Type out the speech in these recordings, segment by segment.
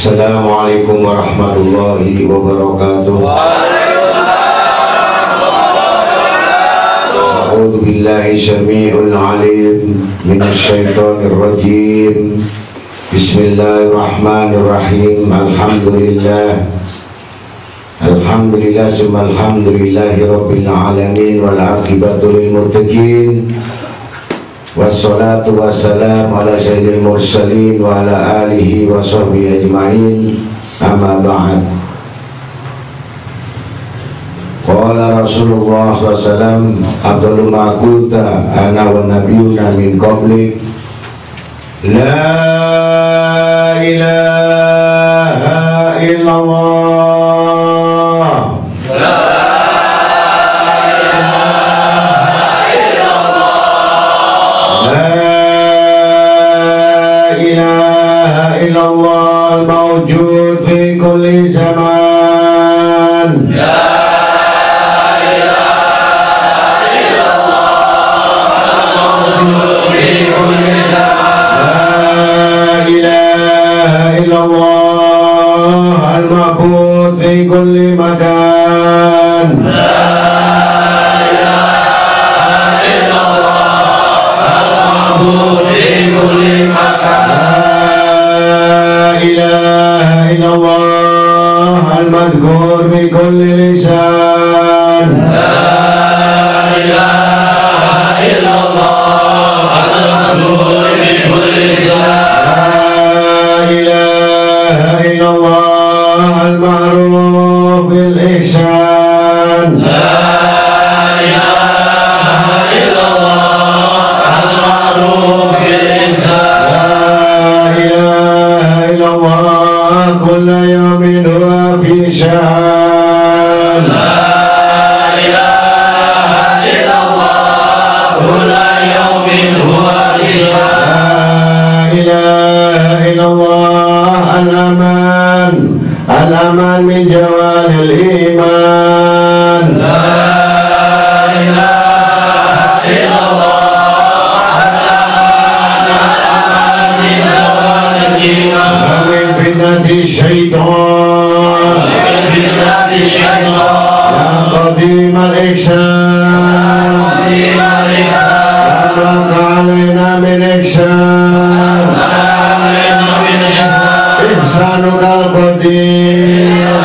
Assalamualaikum warahmatullahi wabarakatuh. A'udzu billahi syami'ul 'alim minasyaitonir rajim. Bismillahirrahmanirrahim. Alhamdulillah summa alhamdulillahi rabbil alamin wal 'aqibatu lil muttaqin. Wassalatu wassalamu ala sayyidil mursalin wa ala alihi wa sahbihi ajma'in. Amma ba'd. Qala Rasulullah SAW, afdalu ma qulta ana wa nabiyyuna min qablik, la ilaha illallah. Illallah al-mawjud fi kulli zaman. La ilaha illallah al-mawjud fi kulli zaman. La ilaha illallah al-ma'bud المذكور بكل لسان لا إله إلا الله المذكور بكل لسان لا إله إلا الله المعروف بالإحسان لا إله إلا الله المعروف بالإحسان لا إله إلا الله كل يوم هو في شان لا إله إلا الله كل يوم هو في شان لا إله إلا الله الأمان الأمان من جوال الإيمان لا إله إلا الله الأمان من جوال الإيمان ومن فتنة الشيطان يا قديم الإحسان أبرك علينا من إحسان إحسانك القدير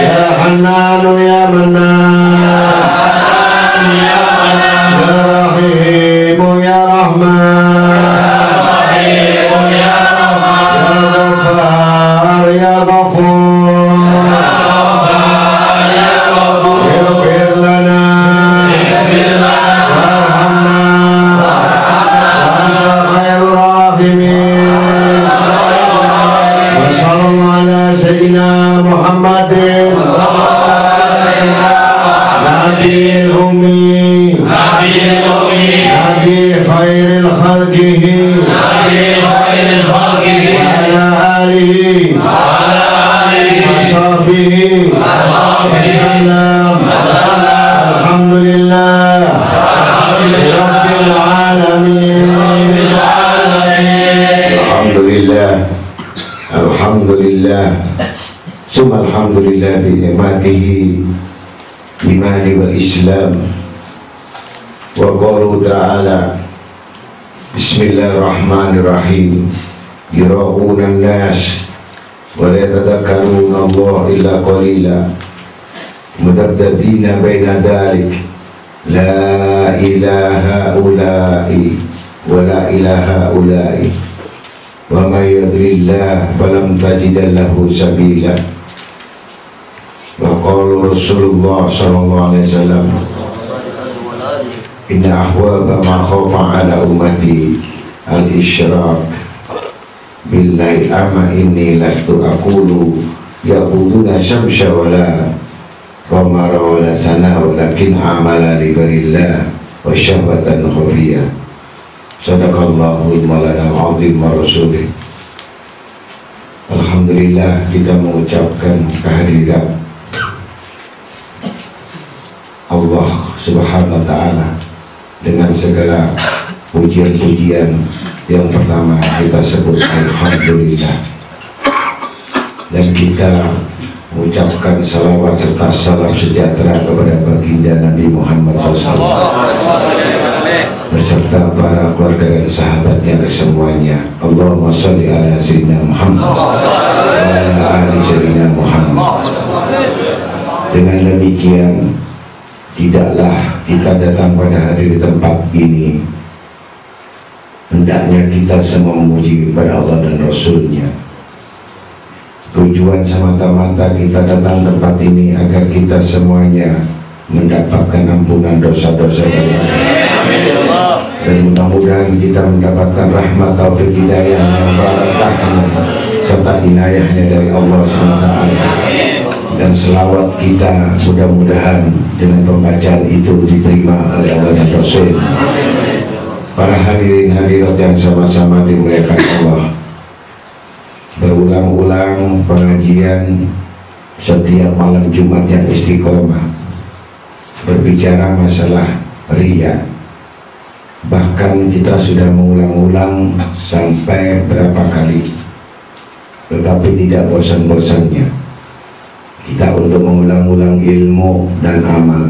يا حنان يا منان يا رحيم يا رحمن يا غفار يا غفور اغفر لنا وارحمنا وأنت خير الراحمين وصلى الله على سيدنا محمد نبي الأمي نبي خير الخلق وعلى آله وصحبه وسلم الحمد لله رب العالمين الحمد لله الحمد لله ثم الحمد لله بنعمته إيمان والإسلام وقوله تعالى بسم الله الرحمن الرحيم يراؤون الناس ولا يتذكرون الله إلا قليلا مذبذبين بين ذلك لا إله هؤلاء ولا إله هؤلاء ومن يضلل الله فلم تجد له سبيلا وقال رسول الله صلى الله عليه وسلم إن أحواب ما خوف على أمتي الإشراك بالله أما إني لست أقول يعبدون الشمس ولا قمر ولا سنة ولكن عمل لغير الله وشهوة خفية صدق الله المولانا العظيم ورسوله. Alhamdulillah kita mengucapkan kehadiran Allah Subhanahu wa Ta'ala dengan segala pujian-pujian. Yang pertama kita sebut Alhamdulillah, dan kita mengucapkan salawat serta salam sejahtera kepada baginda Nabi Muhammad SAW beserta para keluarga dan sahabatnya semuanya. Allahumma sholli ala sayyidina Muhammad wa ala ali sayyidina Muhammad. Dengan demikian, tidaklah kita datang pada hari di tempat ini hendaknya kita semua memuji kepada Allah dan Rasulnya. Tujuan semata-mata kita datang tempat ini agar kita semuanya mendapatkan ampunan dosa-dosa dan mudah-mudahan kita mendapatkan rahmat taufik hidayah yang barakahnya serta inayahnya dari Allah SWT. Dan selawat kita mudah-mudahan dengan pembacaan itu diterima oleh Allah dan Rasul. Para hadirin hadirat yang sama-sama dimuliakan Allah, berulang-ulang pengajian setiap malam Jumat yang istiqomah berbicara masalah riya. Bahkan kita sudah mengulang-ulang sampai berapa kali, tetapi tidak bosan-bosannya kita untuk mengulang-ulang ilmu dan amal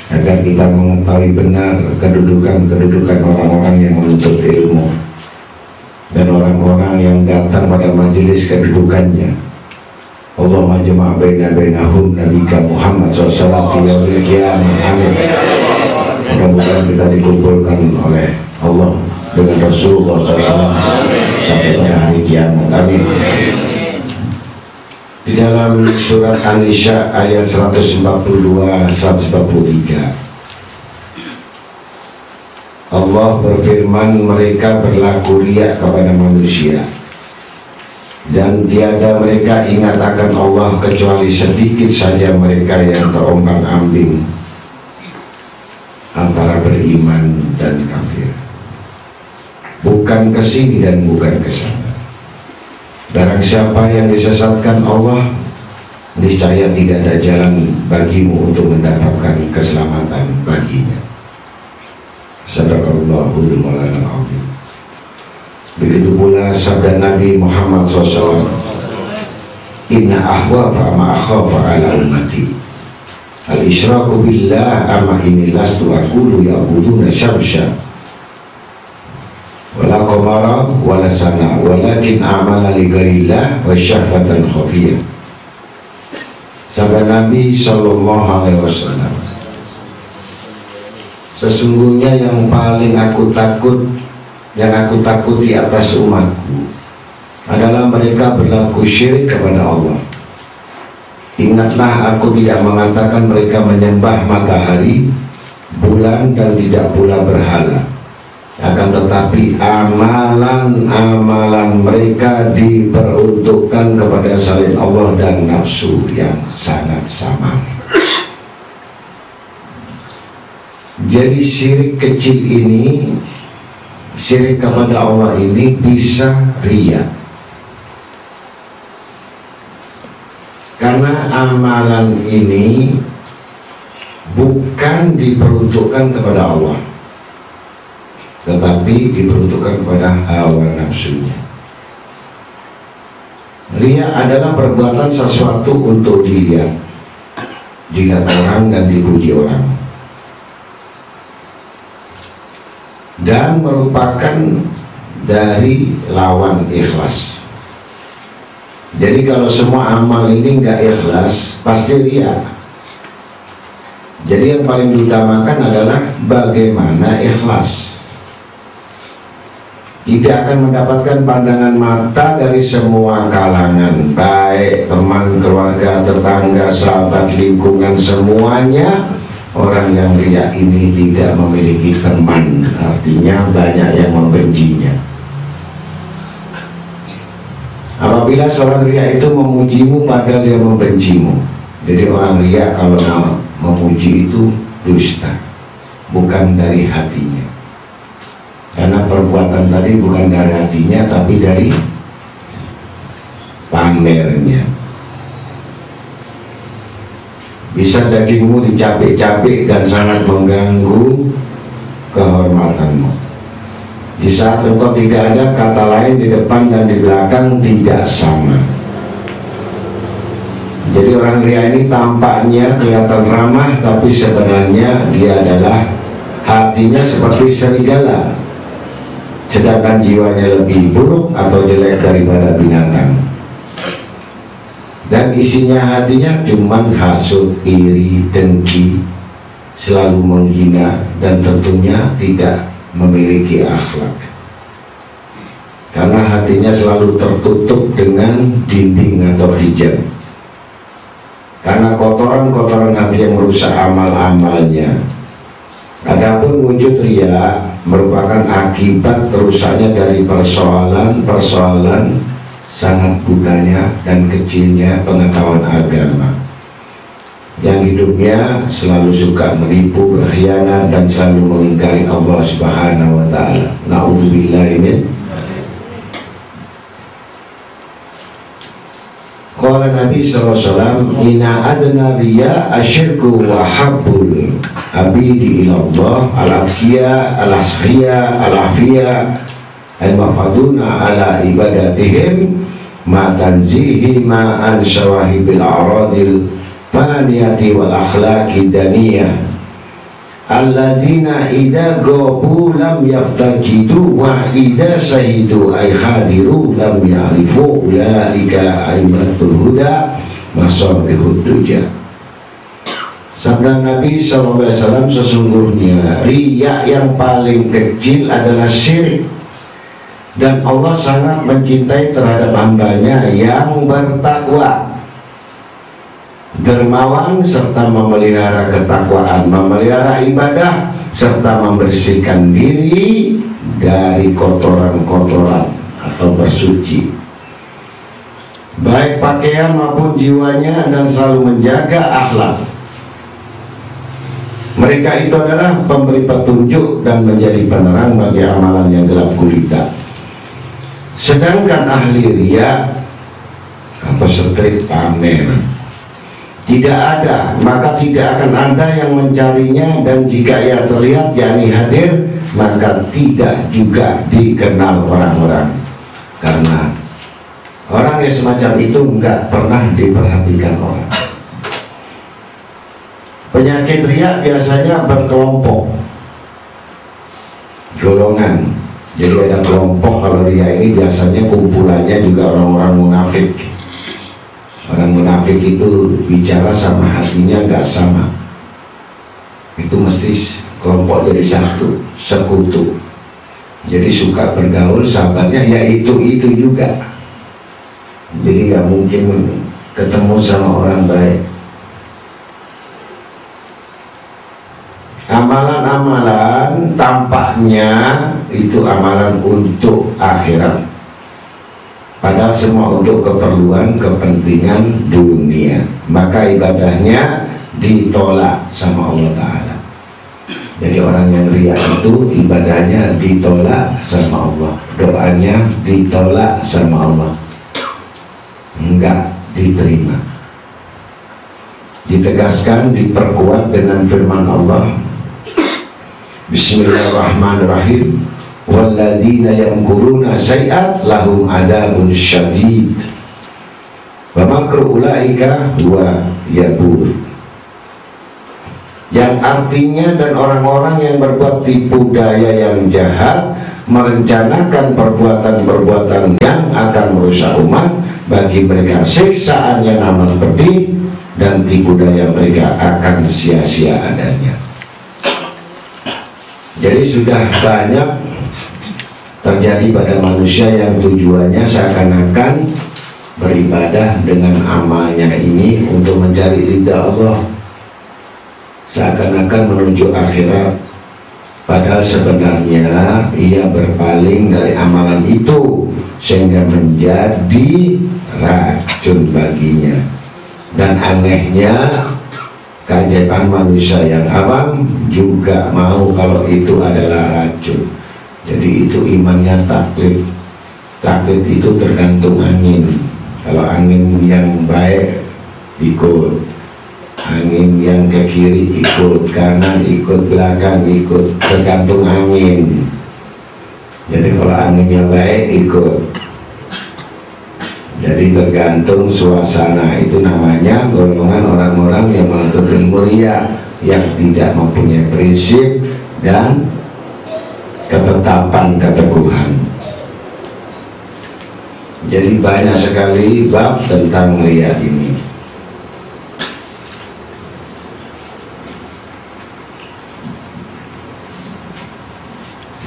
agar kita mengetahui benar kedudukan orang-orang yang menuntut ilmu dan orang-orang yang datang pada majelis kedudukannya Allahumma jama' bainahum nabiyika Muhammad sallallahu alaihi wasallam. Amin. Mudah-mudahan kita dikumpulkan oleh Allah dengan Rasulullah SAW sampai pada hari kiamat. Amin. Di dalam surat An-Nisa ayat 142-143 Allah berfirman, mereka berlaku riya kepada manusia dan tiada mereka ingat akan Allah kecuali sedikit saja mereka yang terombang-ambing antara beriman dan kafir, bukan ke sini dan bukan ke sana. Barang siapa yang disesatkan Allah, niscaya tidak ada jalan bagimu untuk mendapatkan keselamatan baginya. Sadaqallahul Maulanal Azim. Begitu pula sabda Nabi Muhammad SAW, Inna ahwafa ma akhafa ala ummati al-isyraku billah amma inni lastu aqulu ya'buduna syamsha wala qamara wala sana walakin a'mala li ghairillah wa syahfatan khafiyah. Sabda Nabi sallallahu alaihi wasallam, sesungguhnya yang paling aku takuti atas umatku adalah mereka berlaku syirik kepada Allah. Ingatlah, aku tidak mengatakan mereka menyembah matahari, bulan, dan tidak pula berhala. Akan tetapi amalan-amalan mereka diperuntukkan kepada selain Allah dan nafsu yang sangat sama. Jadi syirik kecil ini, syirik kepada Allah ini bisa riya, karena amalan ini bukan diperuntukkan kepada Allah, tetapi diperuntukkan kepada hawa nafsunya. Riya adalah perbuatan sesuatu untuk dilihat orang dan dipuji orang, dan merupakan dari lawan ikhlas. Jadi kalau semua amal ini nggak ikhlas, pasti riya. Jadi yang paling diutamakan adalah bagaimana ikhlas. Tidak akan mendapatkan pandangan mata dari semua kalangan, baik teman, keluarga, tetangga, sahabat, lingkungan, semuanya. Orang yang riya ini tidak memiliki teman, artinya banyak yang membencinya. Apabila seorang riya itu memujimu padahal dia membencimu, jadi orang riya kalau memuji itu dusta, bukan dari hatinya. Karena perbuatan tadi bukan dari hatinya, tapi dari pamernya. Bisa dagingmu dicabik-cabik dan sangat mengganggu kehormatanmu. Di saat engkau tidak ada, kata lain di depan dan di belakang tidak sama. Jadi orang riya ini tampaknya kelihatan ramah, tapi sebenarnya dia adalah hatinya seperti serigala, sedangkan jiwanya lebih buruk atau jelek daripada binatang. Dan isinya hatinya cuman hasut, iri, dengki, selalu menghina, dan tentunya tidak memiliki akhlak. Karena hatinya selalu tertutup dengan dinding atau hijab. Karena kotoran-kotoran hati yang merusak amal-amalnya. Adapun wujud riya merupakan akibat rusaknya dari persoalan-persoalan sangat butanya dan kecilnya pengetahuan agama, yang hidupnya selalu suka menipu, berkhianat, dan selalu mengingkari Allah Subhanahu wa ta'ala. Na'udzubillahi min. Qala Nabi SAW, inna adna riya asyirku wa habbul abidi ilallah al-atqiya al-askhriya al-afiyya al-mafaduna ala ibadatihim ma tanzihi ma an syawahibil a'radil faniyati wal akhlaqi daniyah alladina idha gobu lam yaftakidu wa idha sahidu ay hadiru lam ya'rifu ulaika aimatul huda masabihud duja. Sabda Nabi SAW, sesungguhnya riya yang paling kecil adalah syirik, dan Allah sangat mencintai terhadap hambanya yang bertakwa, dermawan, serta memelihara ketakwaan, memelihara ibadah, serta membersihkan diri dari kotoran-kotoran atau bersuci, baik pakaian maupun jiwanya, dan selalu menjaga akhlak. Mereka itu adalah pemberi petunjuk dan menjadi penerang bagi amalan yang gelap gulita. Sedangkan ahli riya atau setrik pamer tidak ada, maka tidak akan ada yang mencarinya, dan jika ia terlihat yakni hadir, maka tidak juga dikenal orang-orang, karena orang yang semacam itu enggak pernah diperhatikan orang. Penyakit riya biasanya berkelompok, golongan. Jadi ada kelompok. Kalau riya ini biasanya kumpulannya juga orang-orang munafik. Orang munafik itu bicara sama hatinya nggak sama. Itu mesti kelompok jadi satu, sekutu. Jadi suka bergaul, sahabatnya ya itu juga. Jadi nggak mungkin ketemu sama orang baik. Amalan-amalan tampaknya itu amalan untuk akhirat, padahal semua untuk keperluan kepentingan dunia, maka ibadahnya ditolak sama Allah Ta'ala. Jadi orang yang riya itu ibadahnya ditolak sama Allah, doanya ditolak sama Allah, enggak diterima. Ditegaskan, diperkuat dengan firman Allah, Bismillahirrahmanirrahim, walladzina yamkuruna sayyi'at lahum adabun syadid wa makru ulaika huwa yabur. Yang artinya, dan orang-orang yang berbuat tipu daya yang jahat, merencanakan perbuatan-perbuatan yang akan merusak umat, bagi mereka siksaan yang amat pedih, dan tipu daya mereka akan sia-sia adanya. Jadi sudah banyak terjadi pada manusia yang tujuannya seakan-akan beribadah dengan amalnya ini untuk mencari ridha Allah, seakan-akan menuju akhirat, padahal sebenarnya ia berpaling dari amalan itu sehingga menjadi racun baginya. Dan anehnya, keajaiban manusia yang awam juga mau kalau itu adalah racun. Jadi itu imannya taklid. Taklid itu tergantung angin. Kalau angin yang baik ikut, angin yang ke kiri ikut, kanan ikut, belakang ikut, tergantung angin. Jadi kalau angin yang baik ikut, jadi tergantung suasana. Itu namanya golongan orang-orang yang menuntut ilmu riya, yang tidak mempunyai prinsip dan ketetapan keteguhan. Jadi banyak sekali bab tentang riya ini.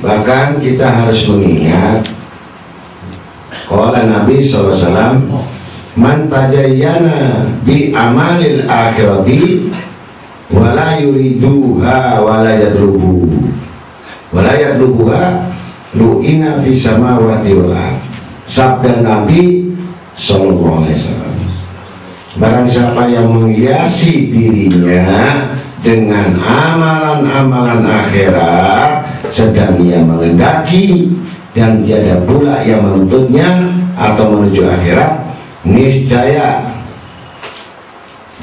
Bahkan kita harus mengingat qala Nabi SAW, man tajayyana bi amalil akhirati wala yuriduha wala yadlubuha lu'ina fi samawati wal ard. Sabda Nabi SAW, barang siapa yang menghiasi dirinya dengan amalan-amalan akhirat sedang ia mengendaki, dan tiada pula yang menuntutnya atau menuju akhirat, niscaya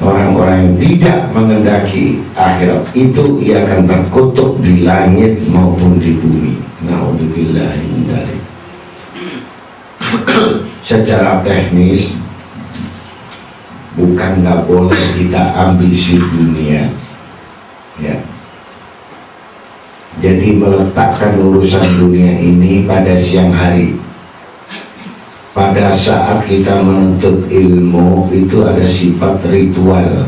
orang-orang yang tidak mengendaki akhirat itu ia akan terkutuk di langit maupun di bumi. Na'udzubillahi min dzalik. Secara teknis bukan nggak boleh kita ambisi dunia, ya. Jadi, jadi meletakkan urusan dunia ini pada siang hari, pada saat kita menuntut ilmu itu ada sifat ritual.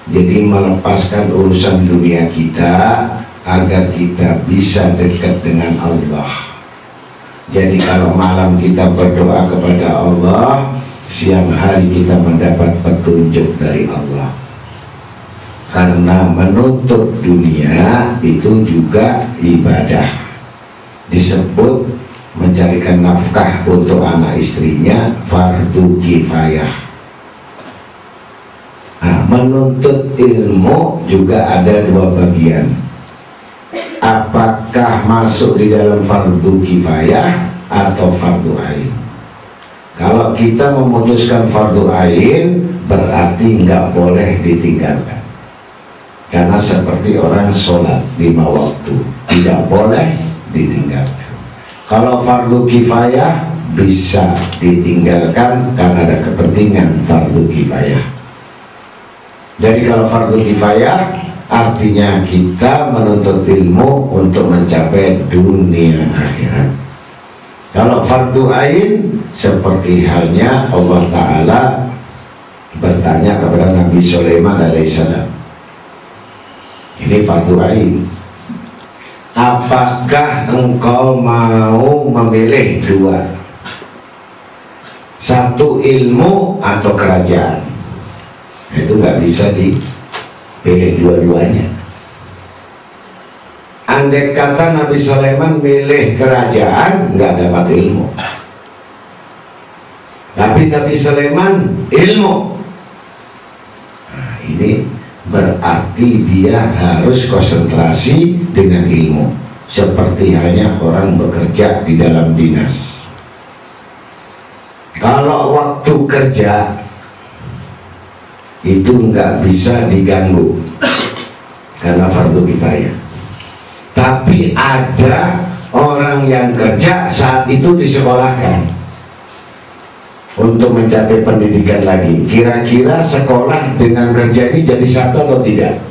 Jadi melepaskan urusan dunia kita agar kita bisa dekat dengan Allah. Jadi kalau malam kita berdoa kepada Allah, siang hari kita mendapat petunjuk dari Allah. Karena menuntut dunia itu juga ibadah. Disebut mencarikan nafkah untuk anak istrinya fardu kifayah. Nah, menuntut ilmu juga ada dua bagian. Apakah masuk di dalam fardu kifayah atau fardu ain? Kalau kita memutuskan fardu ain, berarti nggak boleh ditinggalkan. Karena seperti orang sholat 5 waktu, tidak boleh ditinggalkan. Kalau fardu kifayah bisa ditinggalkan karena ada kepentingan fardu kifayah. Jadi kalau fardu kifayah artinya kita menuntut ilmu untuk mencapai dunia akhirat. Kalau fardu ain seperti halnya Allah Ta'ala bertanya kepada Nabi Sulaiman alaihissalam. Ini fardu ain. Apakah engkau mau memilih dua? Satu ilmu atau kerajaan? Itu nggak bisa dipilih dua-duanya. Andai kata Nabi Sulaiman milih kerajaan, nggak dapat ilmu. Tapi Nabi Sulaiman ilmu. Nah, ini berarti dia harus konsentrasi dengan ilmu, seperti halnya orang bekerja di dalam dinas. Kalau waktu kerja itu nggak bisa diganggu karena fardu kifayah. Tapi ada orang yang kerja saat itu disekolahkan untuk mencapai pendidikan lagi. Kira-kira sekolah dengan kerja ini jadi satu atau tidak?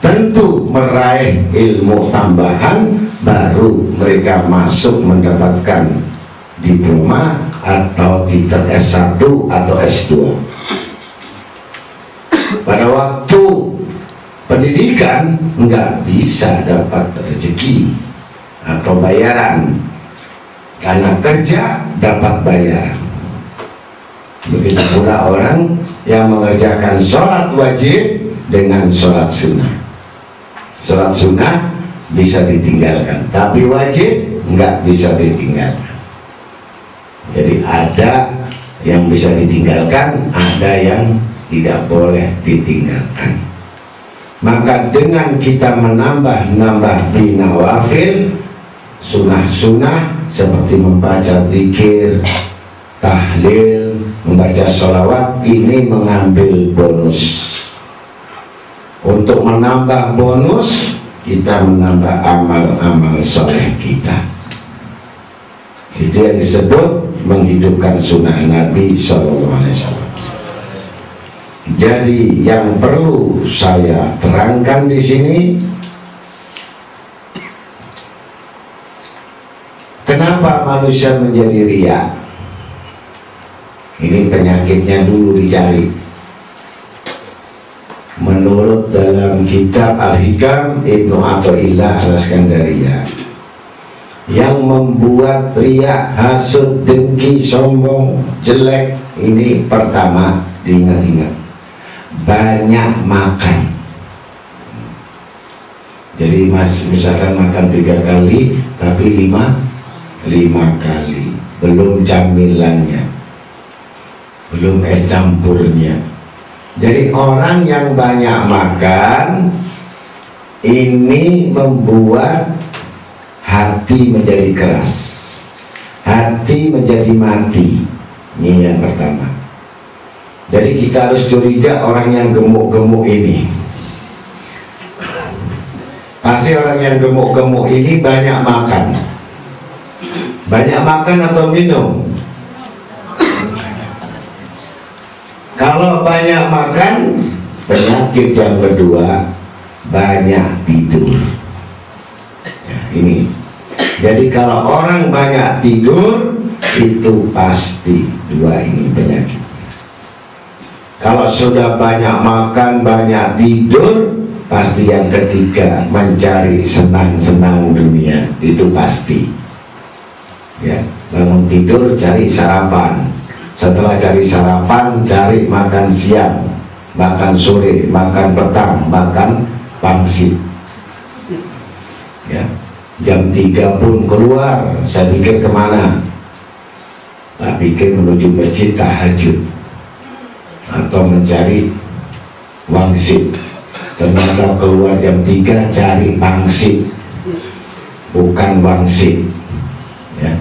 Tentu meraih ilmu tambahan, baru mereka masuk mendapatkan diploma atau titel S1 atau S2. Pada waktu pendidikan nggak bisa dapat rezeki atau bayaran, karena kerja dapat bayaran. Begitu pula orang yang mengerjakan sholat wajib dengan sholat sunnah. Sholat sunnah bisa ditinggalkan, tapi wajib nggak bisa ditinggalkan. Jadi ada yang bisa ditinggalkan, ada yang tidak boleh ditinggalkan. Maka dengan kita menambah di nawafil, sunnah-sunnah seperti membaca zikir, tahlil, membaca sholawat, ini mengambil bonus. Untuk menambah bonus, kita menambah amal-amal soleh kita. Itu yang disebut menghidupkan sunnah Nabi SAW. Jadi yang perlu saya terangkan di sini, kenapa manusia menjadi riya? Ini penyakitnya dulu dicari. Menurut dalam kitab Al-Hikam Ibnu Athaillah Al-Iskandariyah, yang membuat riya, hasud, dengki, sombong, jelek, ini pertama diingat-ingat, banyak makan. Jadi misalkan makan 3 kali tapi 5 kali, belum camilannya, belum es campurnya. Jadi orang yang banyak makan ini membuat hati menjadi keras, hati menjadi mati. Ini yang pertama. Jadi kita harus curiga orang yang gemuk-gemuk ini. Pasti orang yang gemuk-gemuk ini banyak makan. Banyak makan atau minum? Kalau banyak makan, penyakit yang kedua, banyak tidur. Nah, ini. Jadi kalau orang banyak tidur, itu pasti dua ini penyakit. Kalau sudah banyak makan, banyak tidur, pasti yang ketiga mencari senang-senang dunia, itu pasti. Ya, bangun tidur cari sarapan, setelah cari sarapan cari makan siang, makan sore, makan petang, makan pangsit. Ya, jam 3 pun keluar, saya pikir kemana? Tak pikir menuju masjid tahajud atau mencari wangsit. Ternyata keluar jam 3 cari pangsit, bukan wangsit. Ya.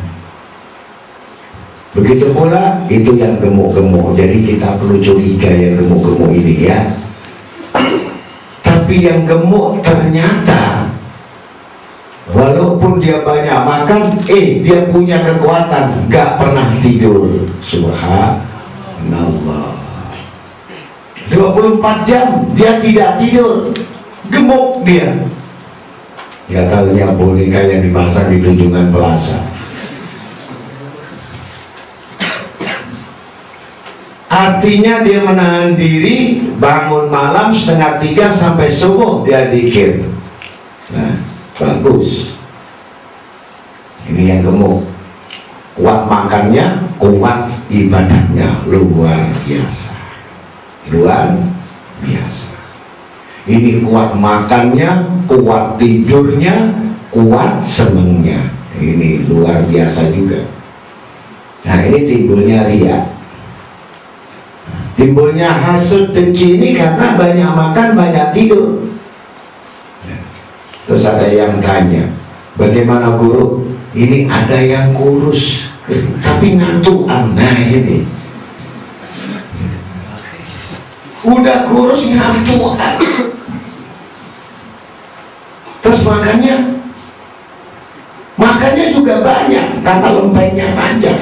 Begitu pula itu yang gemuk-gemuk. Jadi kita perlu curiga yang gemuk-gemuk ini ya. Tapi yang gemuk ternyata walaupun dia banyak makan, dia punya kekuatan, gak pernah tidur. Subhanallah. 24 jam dia tidak tidur, gemuk dia. Gak tahunya boneka yang dipasang di Tunjungan Plaza. Artinya dia menahan diri, bangun malam 2:30 sampai subuh dia zikir. Nah, bagus. Ini yang gemuk. Kuat makannya, kuat ibadahnya, luar biasa. Luar biasa. Ini kuat makannya, kuat tidurnya, kuat senengnya. Ini luar biasa juga. Nah, ini timbulnya riya. Timbulnya hasud dengki ini karena banyak makan, banyak tidur. Terus ada yang tanya, bagaimana guru? Ini ada yang kurus tapi ngantukan. Nah ini udah kurus ngantukan, terus makannya juga banyak karena lembengnya panjang.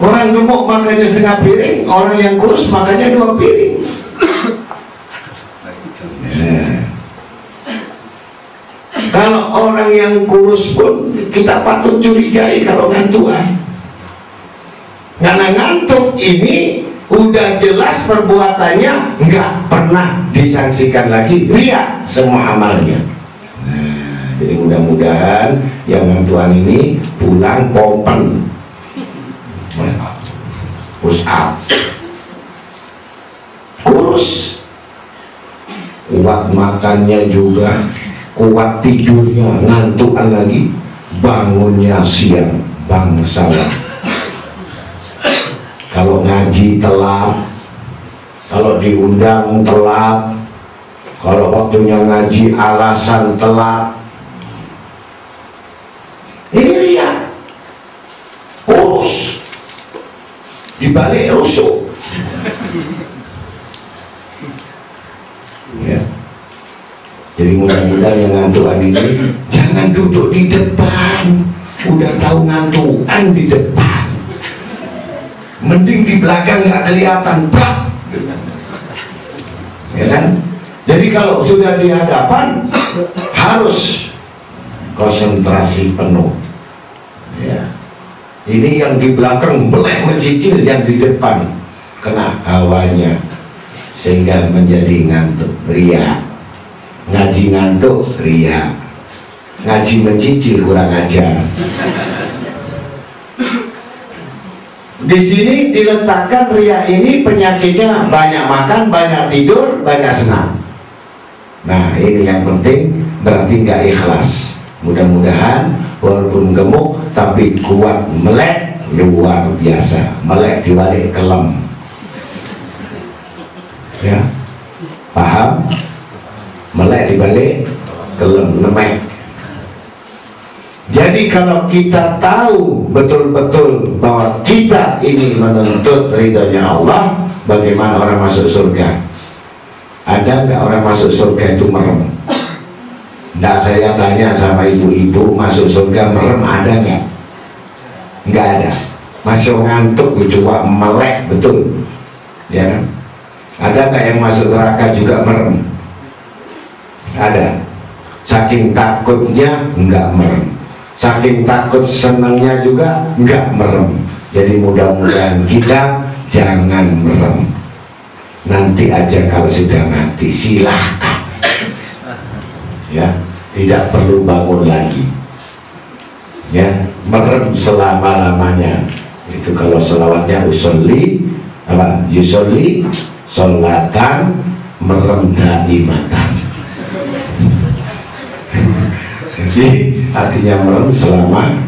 Orang gemuk makannya 1/2 piring, orang yang kurus makannya 2 piring. Kalau orang yang kurus pun kita patut curigai kalau ngantuan. Karena ngantuk ini udah jelas perbuatannya nggak pernah disangsikan lagi, riya semua amalnya. Nah, jadi mudah-mudahan yang ngantuan ini pulang pompen, push up, kurus, kuat makannya juga, kuat tidurnya, ngantukan lagi, bangunnya siang, bangsawan. Kalau ngaji telat, kalau diundang telat, kalau waktunya ngaji alasan telat. Ini riya, kurus, dibalik rusuk. Ya. Jadi mudah-mudahan yang ngantukan ini jangan duduk di depan. Udah tahu ngantukan di depan, mending di belakang nggak kelihatan, plak. Ya kan? Jadi kalau sudah di hadapan harus konsentrasi penuh. Ya. Ini yang di belakang melek mencicil, yang di depan kena hawanya sehingga menjadi ngantuk, riya. Ngaji ngantuk, riya. Ngaji mencicil, kurang ajar. Di sini diletakkan riya ini penyakitnya banyak makan, banyak tidur, banyak senang. Nah ini yang penting, berarti nggak ikhlas. Mudah-mudahan walaupun gemuk tapi kuat, melek luar biasa, melek dibalik kelem. Ya, paham? Melek dibalik kelem, lemek. Jadi kalau kita tahu betul-betul bahwa kita ini menuntut ridhonya Allah, bagaimana orang masuk surga? Ada nggak orang masuk surga itu merem? Nggak, saya tanya sama ibu-ibu, masuk surga merem ada nggak? Nggak ada. Masih ngantuk, cuma melek betul, ya kan? Ada nggak yang masuk neraka juga merem? Ada. Saking takutnya nggak merem. saking takut senangnya juga nggak merem. Jadi mudah-mudahan kita jangan merem. Nanti aja kalau sudah mati silahkan, ya, tidak perlu bangun lagi, ya, merem selama-lamanya. Itu kalau selawatnya usolli apa, yusolli sholatan merem daimatan. Jadi artinya merem selama.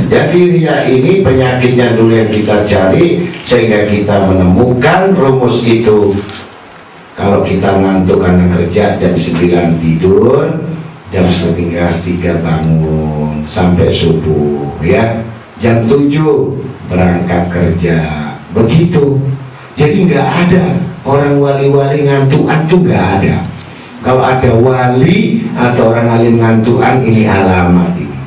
Jadi ria ini penyakitnya dulu yang kita cari, sehingga kita menemukan rumus itu. Kalau kita ngantuk karena kerja, jam 9 tidur, jam 2:30 bangun sampai subuh, ya, jam 7 berangkat kerja, begitu. Jadi nggak ada orang wali-wali ngantukan tuh, nggak ada. Kalau ada wali atau orang alim ngantukan, ini alamat ini.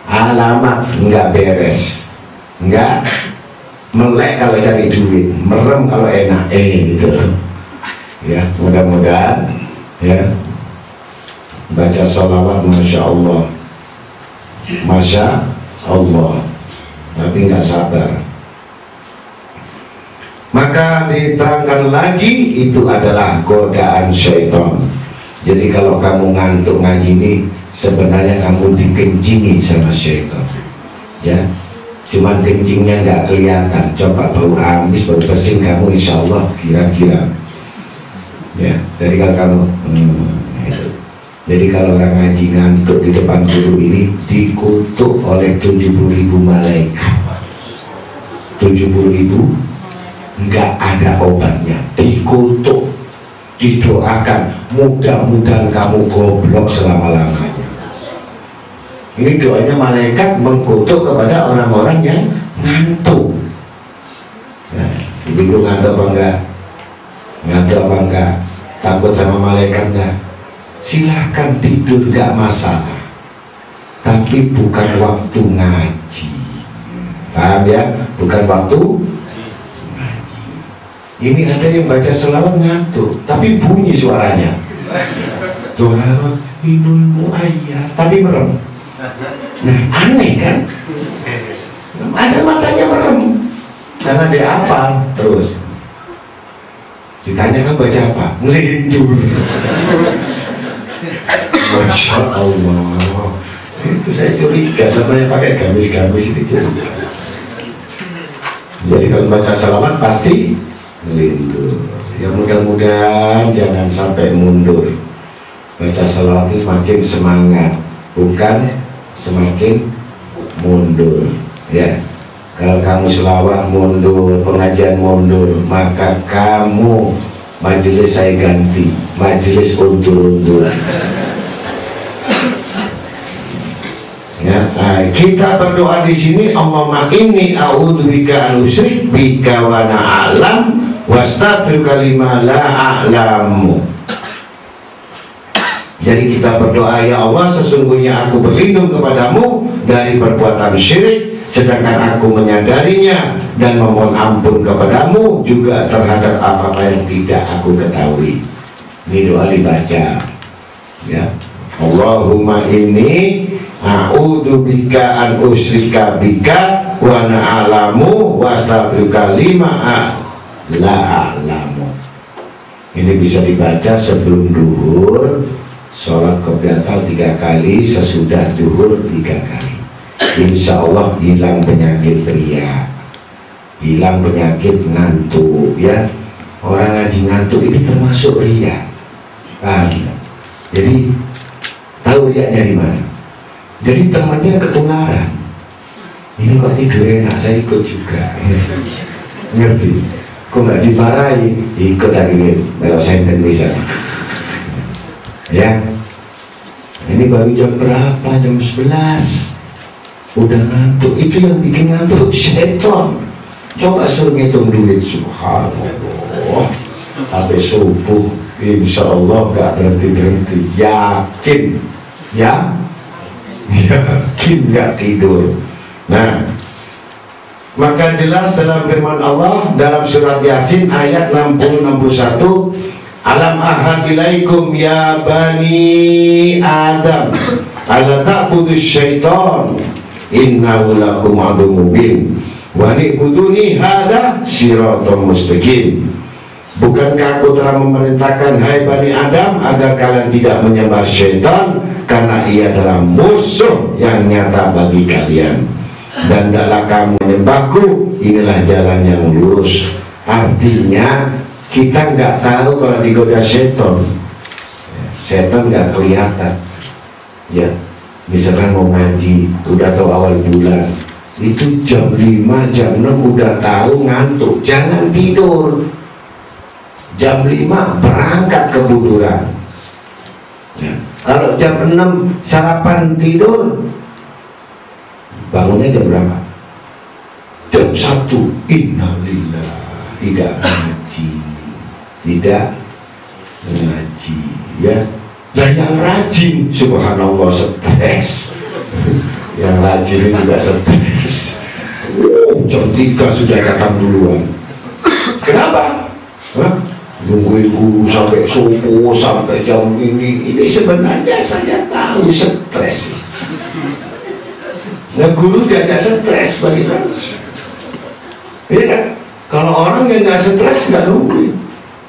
Alamat nggak beres, nggak melek kalau cari duit, merem kalau enak, gitu. Ya, mudah-mudahan, ya, baca sholawat, masya Allah, masya Allah, tapi nggak sabar. Maka diterangkan lagi, itu adalah godaan syaitan. Jadi kalau kamu ngantuk ngaji ini, sebenarnya kamu dikencingi sama syaitan, ya. Cuman kencingnya nggak kelihatan. Coba bau amis, bau pesing kamu, insya Allah kira-kira, ya. Jadi kalau kamu itu. Jadi kalau orang ngaji ngantuk di depan guru ini, dikutuk oleh 70.000 malaikat. 70.000, nggak ada obatnya, dikutuk, didoakan, mudah-mudahan kamu goblok selama-lamanya. Ini doanya malaikat mengkutuk kepada orang-orang yang ngantuk. Nah, ibu ngantuk apa enggak? Ngantuk apa enggak? Takut sama malaikat enggak? Silahkan tidur, enggak masalah. Tapi bukan waktu ngaji. Paham ya? Bukan waktu. Ini ada yang baca selawat ngantuk, tapi bunyi suaranya. Tuhan minul mu'ayyad, tapi merem. Nah, aneh kan? Ada matanya merem, karena dia hafal terus. Ditanya kan baca apa? Ngelindur. Masya Allah. Itu saya curiga sama yang pakai gamis-gamis ini, curiga. Jadi kalau baca selawat pasti ngelindur. Ya mudah-mudahan jangan sampai mundur. Baca selawat semakin semangat, bukan semakin mundur, ya. Kalau kamu selawat mundur, pengajian mundur, maka kamu majelis saya ganti, majelis undur-undur. Ya, nah, kita berdoa di sini, Allahumma inni a'udzubika an usyrik bika wa ana a'lam wastaghfiruka lima la a'lamu. Jadi kita berdoa, ya Allah, sesungguhnya aku berlindung kepadamu dari perbuatan syirik, sedangkan aku menyadarinya, dan memohon ampun kepadamu juga terhadap apa-apa yang tidak aku ketahui. Ini doa dibaca, ya. Allahumma inni a'udzubika an usyrika bika wa ana a'lamu wastaghfiruka lima la a'lamu. Ini bisa dibaca sebelum duhur, sholat qobliyah 3 kali, sesudah duhur 3 kali. Insya Allah hilang penyakit ria, hilang penyakit ngantuk, ya. Orang ngaji ngantuk ini termasuk ria. Jadi tahu riaknya di mana? Jadi temannya ketularan. Ini kok tidur enak, saya ikut juga. Ngerti? Kok nggak dimarahi? Ikut lagi, kalau senten bisa. Ya. Ini baru jam berapa? Jam 11. Udah ngantuk. Itu yang bikin ngantuk setan. Coba suruh ngitung duit, subhanallah, sampai subuh, insya Allah gak berhenti-berhenti. Yakin, ya? Yakin gak tidur. Nah, maka jelas dalam firman Allah dalam surat Yasin ayat 60-61, Alam ahad ilaikum ya bani Adam ala ta'budu syaitan innahu lakum aduwwun mubin wa ni'buduni hadza siratal mustaqim. Bukankah aku telah memerintahkan hai Bani Adam agar kalian tidak menyembah syaitan, karena ia adalah musuh yang nyata bagi kalian, dan hendaklah kamu menyembahku, inilah jalan yang lurus. Artinya kita nggak tahu kalau digoda syaitan, syaitan nggak kelihatan ya. Misalkan mau ngaji udah tahu awal bulan itu jam 5 jam 6 udah tahu ngantuk, jangan tidur. Jam 5 berangkat ke buduran ya. Kalau jam 6 sarapan tidur, bangunnya jam berapa? Jam 1. Innalillah, tidak ngaji, tidak ngaji ya. Dan yang rajin, subhanallah, stres. Yang rajin ini juga stres. Jam 3 sudah datang duluan. Kenapa? Nungguin guru sampai subuh, sampai jam ini sebenarnya saya tahu stres. Nah, guru diajak stres bagaimana? Iya kan? Kalau orang yang nggak stres nggak nungguin.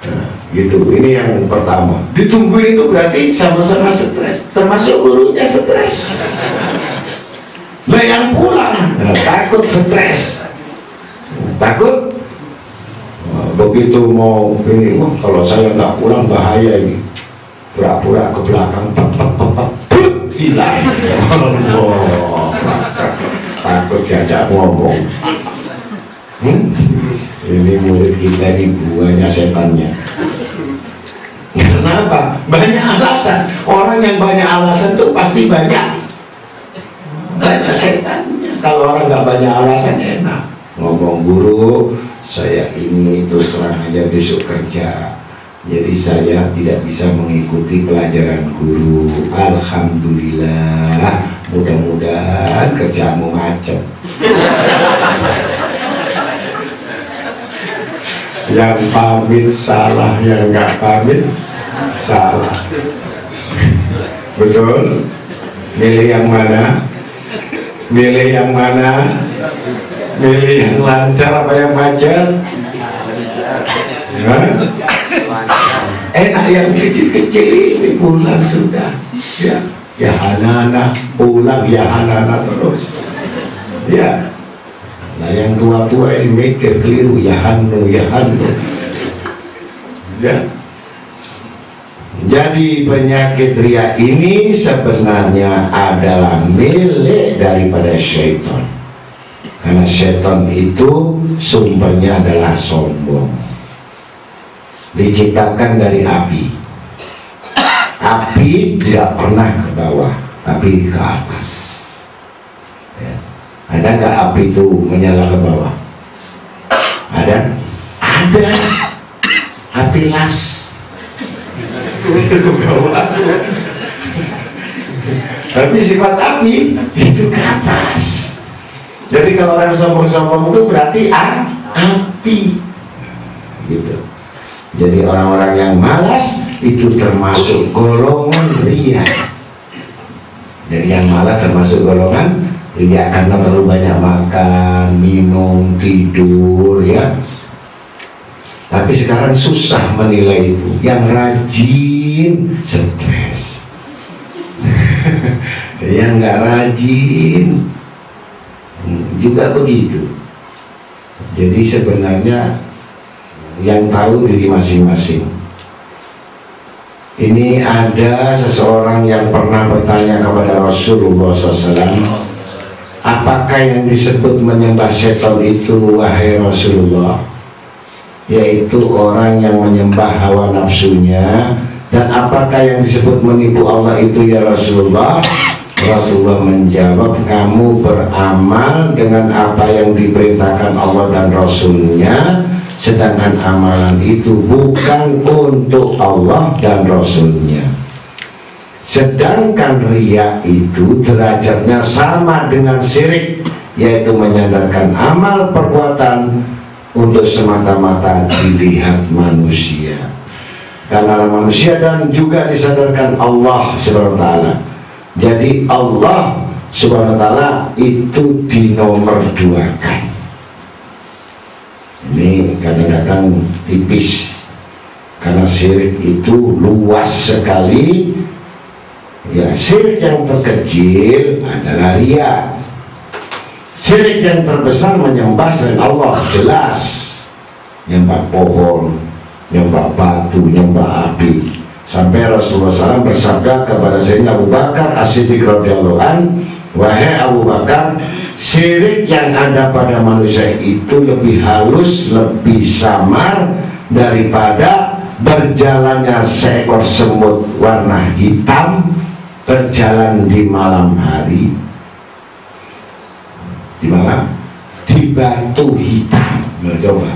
Nah, gitu. Ini yang pertama. Ditungguin itu berarti sama-sama stres, termasuk gurunya stres. Nah, yang pulang takut stres, takut. Begitu mau ini, wah kalau saya nggak pulang bahaya ini, pura-pura ke belakang, hilang. Takut diajak ngomong. Ini murid kita ini buahnya setannya. Kenapa? Banyak alasan. Orang yang banyak alasan itu pasti banyak setannya. Kalau orang nggak banyak alasan enak ngomong, guru saya ini terus terang aja besok kerja, jadi saya tidak bisa mengikuti pelajaran guru. Alhamdulillah, mudah-mudahan kerjaanmu macet. Yang pamit salah, yang nggak pamit salah. Betul? Milih yang mana? Milih yang mana? Milih yang lancar apa yang macet? Enak yang kecil-kecil ini, pulang sudah ya. Ya anak-anak pulang, ya anak-anak terus ya. Nah yang tua-tua ini mikir keliru, ya hanu ya. Jadi penyakit riya ini sebenarnya adalah milik daripada syaitan. Karena syaitan itu sumbernya adalah sombong. Diciptakan dari api. Api tidak pernah ke bawah, tapi ke atas ya. Ada nggak api itu menyala ke bawah? Ada? Ada. Api las ke bawah. Tapi sifat api itu ke atas. Jadi kalau orang sombong-sombong itu berarti api gitu. Jadi orang-orang yang malas itu termasuk golongan riya. Jadi yang malas termasuk golongan riya karena terlalu banyak makan, minum, tidur ya. Tapi sekarang susah menilai itu. Yang rajin stres. Yang nggak rajin juga begitu. Jadi sebenarnya yang tahu diri masing-masing. Ini ada seseorang yang pernah bertanya kepada Rasulullah SAW, apakah yang disebut menyembah setan itu wahai Rasulullah? Yaitu orang yang menyembah hawa nafsunya. Dan apakah yang disebut menipu Allah itu ya Rasulullah? Rasulullah menjawab, kamu beramal dengan apa yang diperintahkan Allah dan Rasulnya, sedangkan amalan itu bukan untuk Allah dan Rasulnya. Sedangkan riya itu derajatnya sama dengan syirik, yaitu menyandarkan amal perbuatan untuk semata-mata dilihat manusia. karena manusia, dan juga disadarkan Allah Subhanahu wa taala. Jadi Allah Subhanahu wa taala itu dinomorduakan. Ini kadang-kadang tipis, karena syirik itu luas sekali. Ya, syirik yang terkecil adalah riya. Syirik yang terbesar menyembah selain Allah, jelas. Nyembah pohon, nyembah batu, nyembah api. Sampai Rasulullah SAW bersabda kepada Sayyidina Abu Bakar As-Siddiq radhiyallahu anhu, wahai Abu Bakar, syirik yang ada pada manusia itu lebih halus, lebih samar daripada berjalannya seekor semut warna hitam berjalan di malam hari. Di mana? Di batu hitam. Nah, coba.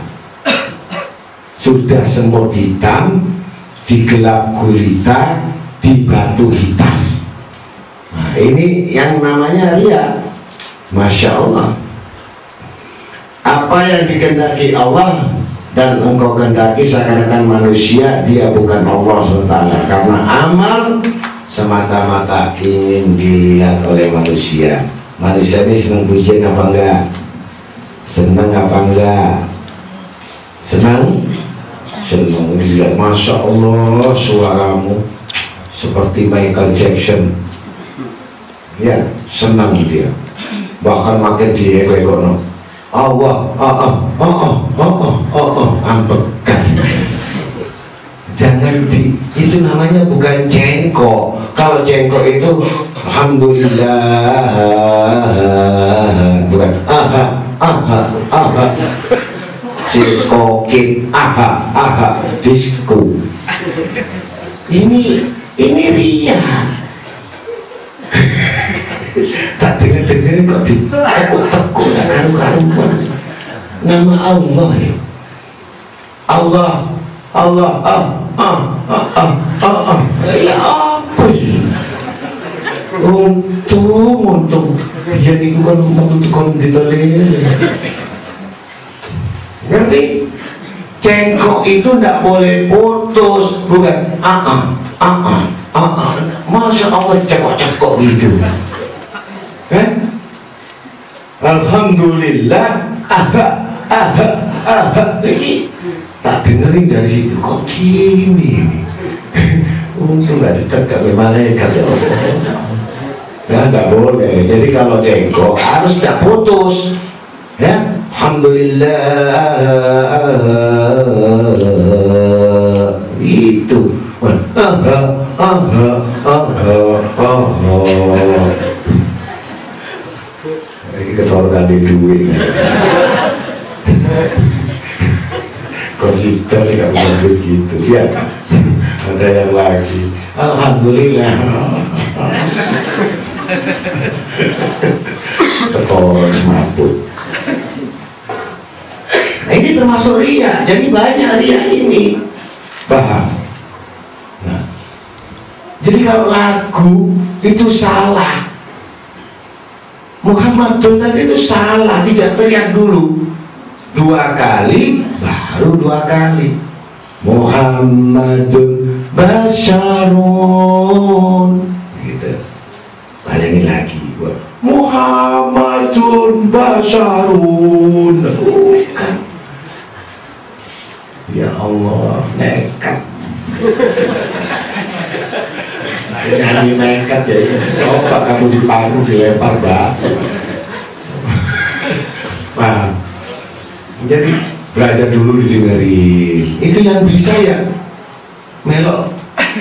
Sudah semut hitam, di gelap gulita, di batu hitam. Nah, ini yang namanya riya. Masya Allah. Apa yang dikehendaki Allah dan engkau kehendaki seakan-akan manusia, dia bukan Allah SWT. Karena amal semata-mata ingin dilihat oleh manusia. Manusia ini senang pujian apa enggak? Senang apa enggak? Senang? Senang dilihat. Masya Allah, suaramu seperti Michael Jackson. Ya, senang dia. Bahkan makin diego-ego. Allah, ampekan. Jangan itu namanya bukan cengkok. Kalau cengkok itu alhamdulillah, bukan siskokin, disku. Ini riya. Tak dengar kok ditekuk-tekuk, tak karu-karuan. Nama Allah ya. Allah. Ya apa ya? Untung. Ya ini bukan membutuhkan ditoleh. Ngerti? Cengkok itu tidak boleh putus, bukan? Masya Allah cekok-cekok gitu. Kan? Alhamdulillah, ini tak dengerin dari situ. Kok gini ini? Untung gak ditegak oleh malaikat ya Allah. Ya nggak boleh. Jadi kalau cengkok harus tidak putus. Ya, alhamdulillah itu. Ketorkan di duit. Kosita nih gak bisa duit gitu. Ya, ada yang lagi. Alhamdulillah. Ketor semaput. Nah, ini termasuk riya. Jadi banyak riya ini. Paham? Nah, jadi kalau lagu itu salah, Muhammadun tadi itu salah, tidak teriak dulu 2 kali, baru 2 kali. Muhammadun basyarun, gitu. Balangin lagi, Muhammadun basyarun. Bukan. Ya Allah, nekat. Nyanyi nekat ya. Coba kamu di panggung dilempar batu. Nah, jadi belajar dulu didengerin. Itu yang bisa ya. Melok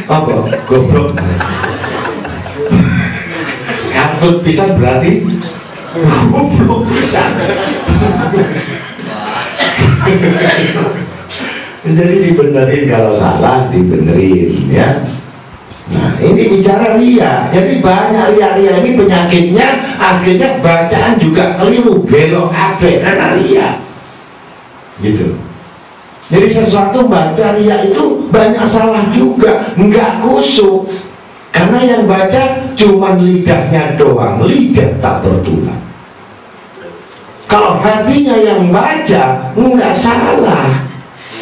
apa? Goblok. Katut pisan berarti goblok pisan. Jadi dibenerin, kalau salah dibenerin ya. Nah, ini bicara riya. Jadi banyak riya ini penyakitnya, akhirnya bacaan juga keliru, belok kabeh karena riya. Gitu. Jadi sesuatu baca riya itu banyak salah juga, enggak kusuk. Karena yang baca cuman lidahnya doang, lidah tak tertular. Kalau hatinya yang baca, enggak salah.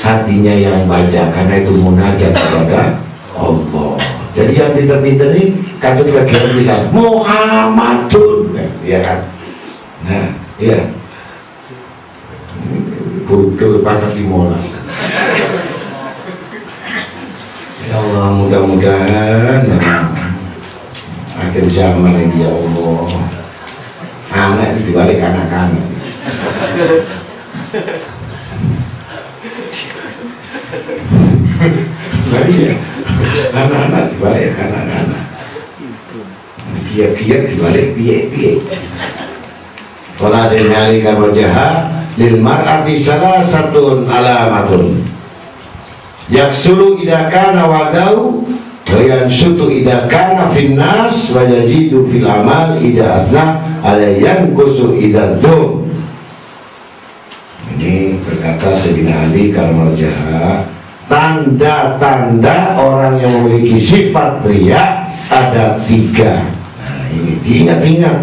hatinya yang baca, karena itu munajat kepada Allah. Jadi yang pinter-pinter ini katut kegiatan bisa Muhammadun, ya kan? Nah, iya. Bodoh pakai 15. Ya Allah, mudah-mudahan akhir zaman ini ya Allah, anak itu dibalik anak-anak. Nah, iya, anak-anak dibalik anak-anak, giat-giat dibalik piye-piye. Wala sinalika wajha lil mar'ati salasatun alamatun yaksulu idza kana wadau wa yansutu idza kana finnas wa yajidu fil amal idza asna alayyan kusu idza dum. Ini berkata Sayyidina Ali Karmarjaha, tanda-tanda orang yang memiliki sifat riya ada 3. Nah, ini diingat-ingat.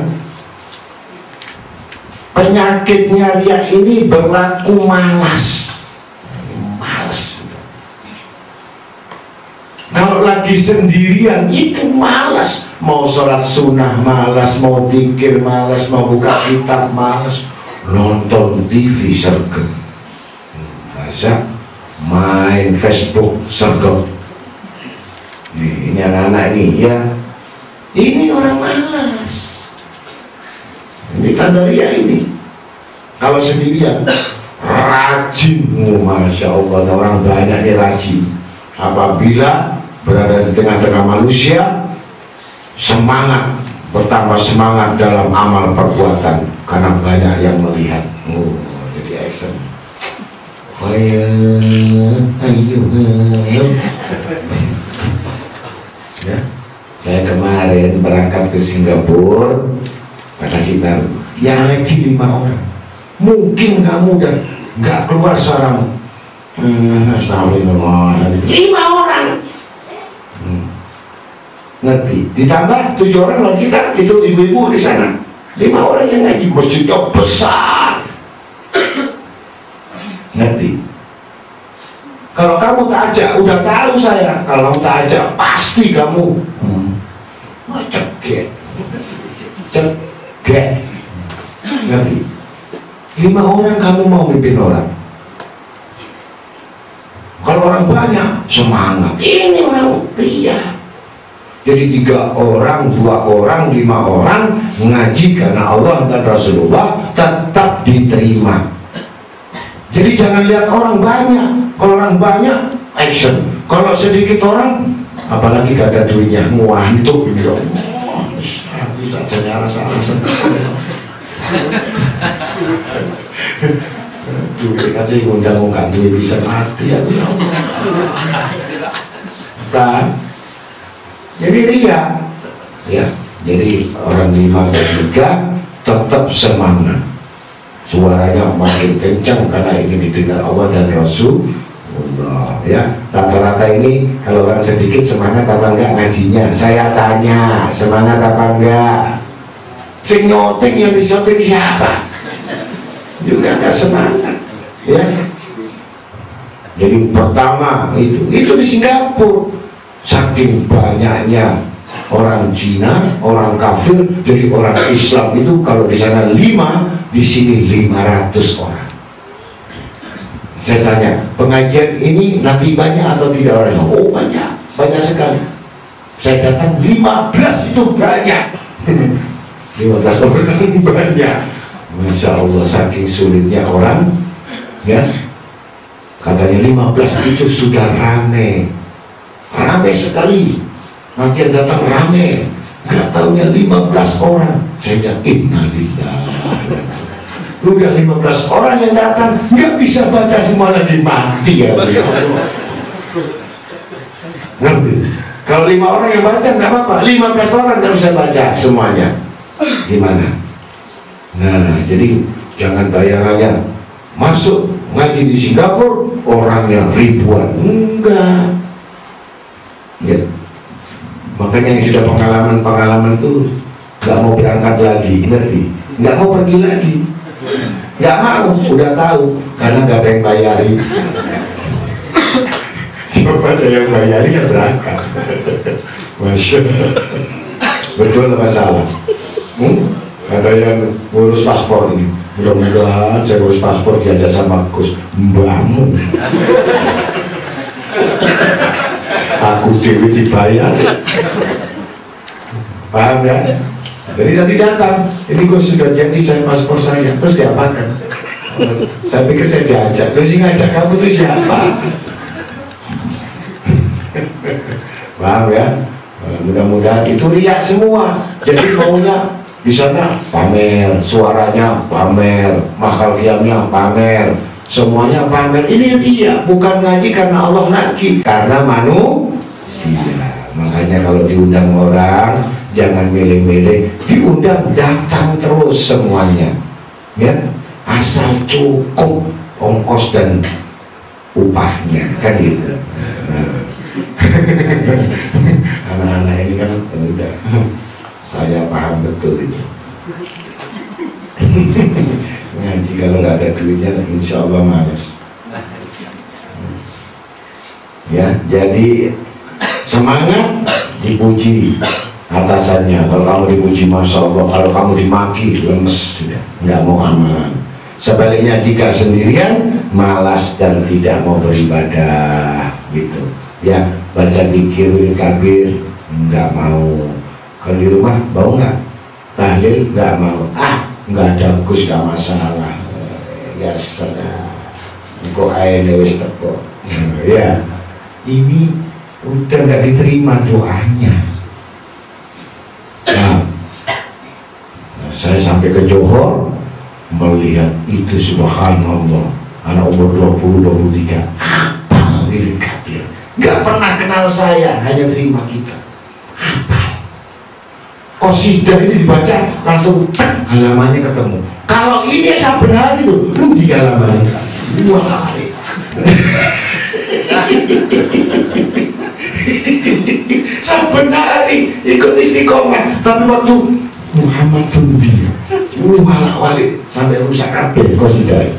Penyakitnya riya ini berlaku malas. Kalau lagi sendirian itu malas, mau sholat sunnah malas, mau dzikir malas, mau buka kitab malas, nonton TV sergap, masa main Facebook sergap. Ini anak-anak ini ya, ini orang malas. Ini tanda riya ini. Kalau sendirian rajin, masya Allah, orang banyak ini rajin. Apabila berada di tengah-tengah manusia, semangat, bertambah semangat dalam amal perbuatan karena banyak yang melihat. Jadi action. Ayo. Ya, saya kemarin berangkat ke Singapura, kasih tahu, yang ngaji 5 orang. Mungkin kamu udah nggak keluar suaramu. 5 orang. Ngerti? Ditambah 7 orang lagi kita, itu ibu-ibu di sana. 5 orang yang ngaji, masjidnya besar. Ngerti? Kalau kamu tak ajak, udah tahu saya. Kalau kamu tak ajak, pasti kamu cegek. Ngerti? 5 orang kamu mau mimpin orang. Kalau orang banyak, semangat. Ini orang pria. Jadi 3 orang, 2 orang, 5 orang ngaji karena Allah dan Rasulullah tetap diterima. Jadi jangan lihat orang banyak. Kalau orang banyak, action. Kalau sedikit orang, apalagi gak ada duitnya, ngantuk ini loh. Bisa jadi rasa-rasa. Duit kasih undang-undang duit bisa mati ya. Kan? Jadi riya, ya. Jadi orang 5 dan 3 tetap semangat. Suaranya makin kencang karena ingin didengar Allah dan Rasul. Ya, rata-rata ini kalau orang sedikit semangat apa enggak ngajinya? Saya tanya, semangat apa enggak? Sing nyoting yang disoting siapa? Juga enggak semangat, ya. Jadi pertama itu di Singapura. Saking banyaknya orang Cina, orang kafir, jadi orang Islam itu kalau di sana 5, di sini 500 orang. Saya tanya, pengajian ini nanti banyak atau tidak orangnya? Oh banyak, banyak sekali. Saya datang 15 itu banyak. 15 orang banyak. Masya Allah, saking sulitnya orang, ya. Katanya 15 itu sudah ramai sekali, nanti yang datang rame, nggak tahunya 15 orang. Saya lihat, innalillah, udah 15 orang yang datang, nggak bisa baca semua lagi, mati ya. Ngerti? Kalau 5 orang yang baca nggak apa-apa, 15 orang nggak bisa baca semuanya, gimana? Nah, jadi jangan bayangannya masuk ngaji di Singapura orangnya ribuan, enggak. Ya, makanya yang sudah pengalaman itu nggak mau berangkat lagi, ngerti? Nggak mau pergi lagi, nggak mau, udah tahu karena nggak ada yang bayarin. Coba ada yang bayarin kan berangkat. Masya Allah. Betul apa salah? Ada yang ngurus paspor ini. Mudah-mudahan saya ngurus paspor diajak sama Gus mbakmu. Aku dewi dibayar. Paham ya? Jadi tadi datang, ini Gus sudah jadi saya paspor saya. Terus diapakan? Saya pikir saya diajak. Lu sih ngajak kamu itu siapa? Paham ya? Mudah-mudahan itu riak semua. Jadi maunya di sana pamer, suaranya pamer, makhluknya pamer, semuanya pamer. Ini dia bukan ngaji karena Allah lagi, karena manusia. Makanya kalau diundang orang jangan milih-milih, diundang datang terus semuanya, ya asal cukup ongkos dan upahnya kan gitu. Anak-anak ini kan udah saya paham betul itu. Ngaji kalau nggak ada duitnya insya Allah males. Ya, jadi semangat dipuji atasannya. Kalau kamu dipuji masya Allah, kalau kamu dimaki lemes, nggak mau aman. Sebaliknya jika sendirian malas dan tidak mau beribadah gitu. Ya, baca zikir kabir nggak mau. Kalau di rumah bau nggak? Tahlil nggak mau. Nggak ada Gus nggak masalah. Ya salah. Kok air lewis teko. Ya, ini udah nggak diterima doanya. Nah, saya sampai ke Johor melihat itu subhanallah. Anak umur 20-23 apa wirid kabir. Nggak pernah kenal saya, hanya terima kita. Apa? Qasidah ini dibaca langsung halamannya ketemu. Kalau ini saben hari tuh, di halamannya 2 kali. Saben hari ikut istiqomah, tapi waktu Muhammad dia wali sampai rusak kabeh qasidah.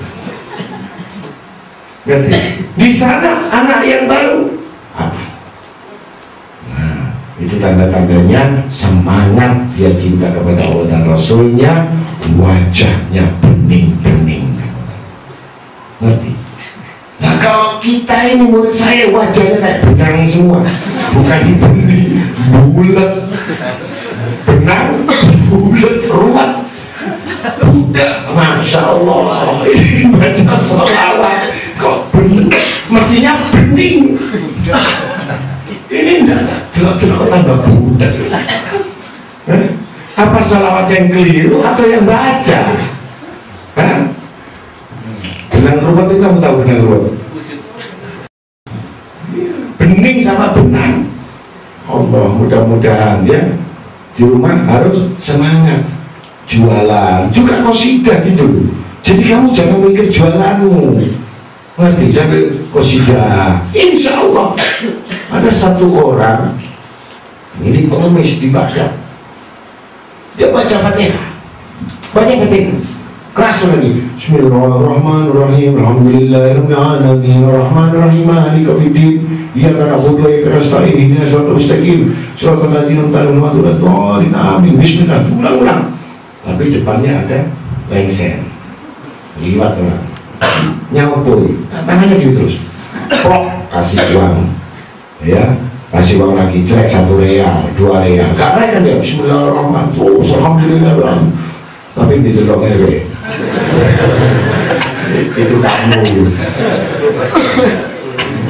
Ngerti? Di sana anak yang baru apa? Nah, itu tanda-tandanya semangat dia cinta kepada Allah dan Rasulnya, wajahnya bening-bening. Ngerti? Nah kalau kita ini menurut saya wajahnya kayak benang semua, bukan bening, bulat, benang, bulat, ruwet. Budak, masya Allah, ini baca sholawat kok bening, mestinya bening. Ini enggak, telok-telok tambah budak. Apa sholawat yang keliru atau yang baca? Benang ruwet itu kamu tahu benang ruwet? Bening sama benang. Allah, mudah-mudahan ya di rumah harus semangat jualan juga qasidah gitu. Jadi kamu jangan mikir jualanmu, ngerti, sambil qasidah. Insya Allah ada satu orang ini pengemis di Baghdad, dia baca Fatihah keras lagi. Bismillahirrahmanirrahim. Alhamdulillahirabbil alamin. Arrahmanirrahim. Maliki yaumiddin. Iyyaka na'budu wa iyyaka nasta'in. Ihdinas siratal mustaqim. Siratal ladzina an'amta 'alaihim. Amin. Bismillah. Ulang-ulang. Tapi depannya ada lengser. Liwat orang. Nyaupui. Tangannya gitu terus. Plok, kasih uang. Ya. Kasih uang lagi, jelek 1 real, 2 real. Gak naik kan dia. Bismillahirrahmanirrahim. Alhamdulillah. Tapi di telok RW. Itu kamu.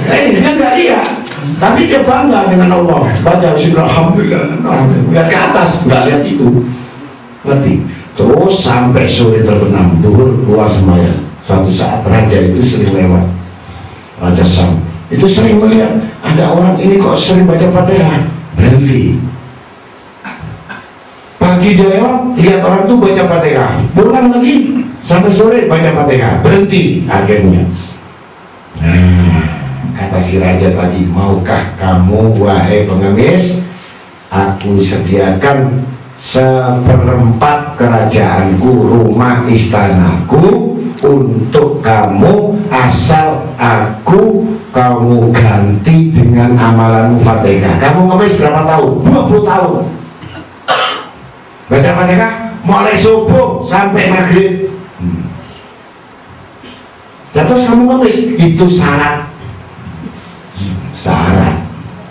Dia nggak lihat, tapi dia bangga dengan Allah. Baca Alhamdulillah, lihat ke atas, nggak lihat itu. Ngerti? Terus sampai sore terbenam, duhur keluar sembahyang. Suatu saat raja itu sering lewat, Raja Sam itu sering melihat ada orang ini kok sering baca Fatihah, berhenti. Pagi dia lewat, lihat orang tuh baca Fatihah, pulang lagi sampai sore baca Fatihah, berhenti akhirnya. Nah, kata si raja tadi, maukah kamu wahai pengemis, aku sediakan 1/4 kerajaanku, rumah istanaku untuk kamu, asal aku kamu ganti dengan amalanmu Fatihah. Kamu ngemis berapa tahun? 20 tahun baca Fatihah mulai subuh sampai maghrib. Dan terus kamu ngemis, itu syarat.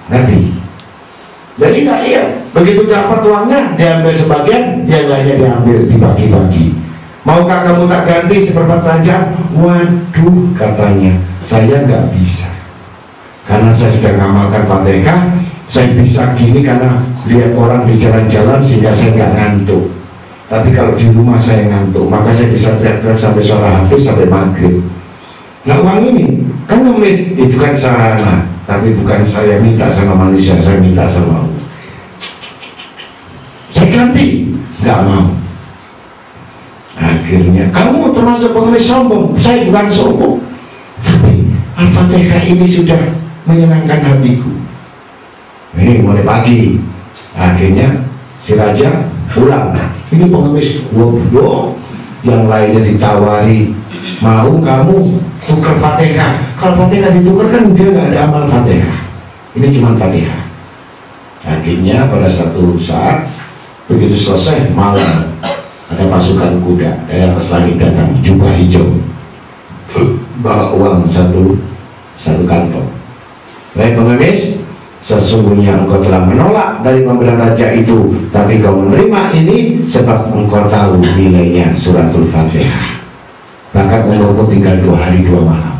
Ngerti? Jadi nggak lihat, begitu dapat uangnya diambil sebagian, yang lainnya diambil, dibagi-bagi. Maukah kamu tak ganti seperempat kerajaan? Waduh, katanya saya nggak bisa, karena saya sudah ngamalkan Fatihah. Saya bisa gini karena lihat orang di jalan-jalan sehingga saya nggak ngantuk. Tapi kalau di rumah saya ngantuk, maka saya bisa teriak-teriak sampai sore habis, sampai maghrib. Nah uang ini kan ngemis, itu kan sarana, tapi bukan saya minta sama manusia, saya minta sama Allah. Saya ganti, nggak mau. Akhirnya kamu termasuk pengemis sombong. Saya bukan sombong, tapi Al-Fatihah ini sudah menyenangkan hatiku. Ini mulai pagi, akhirnya si raja pulang. Ini pengemis goblok, yang lainnya ditawari, mau kamu tukar Fatihah. Kalau Fatihah ditukar kan dia nggak ada amal Fatihah, ini cuma Fatihah. Akhirnya pada satu saat begitu selesai malam, ada pasukan kuda dari atas langit datang, jubah hijau, bawa uang satu kantong. Baik pengemis, sesungguhnya engkau telah menolak dari pemberian raja itu, tapi kau menerima ini sebab engkau tahu nilainya suratul Fatihah. Bahkan umurmu tinggal 2 hari 2 malam.